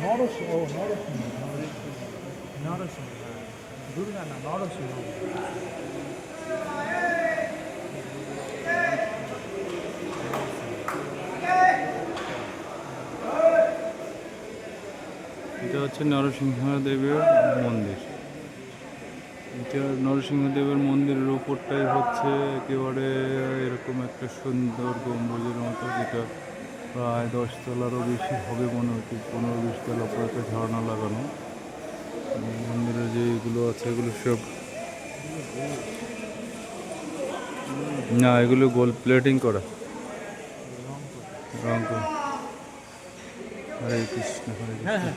নরসিংহ, নরসিংহ, নরসিংহ, দুর্গা না, নরসিংহ। এটা হচ্ছে নরসিংহদেবের মন্দির। এটা নরসিংহদেবের মন্দিরের উপরটাই হচ্ছে একেবারে এরকম একটা সুন্দর গম্বুজের মতো, যেটা প্রায় 10 তলারও বেশি হবে মনে হচ্ছে, 15-20 তলা উপরে একটা ঝর্ণা লাগানো। মন্দিরের যে এগুলো আছে এগুলো সব না, এগুলো গোল্ড প্লেটিং করা, রং করা। হরে কৃষ্ণ, হরে কৃষ্ণ।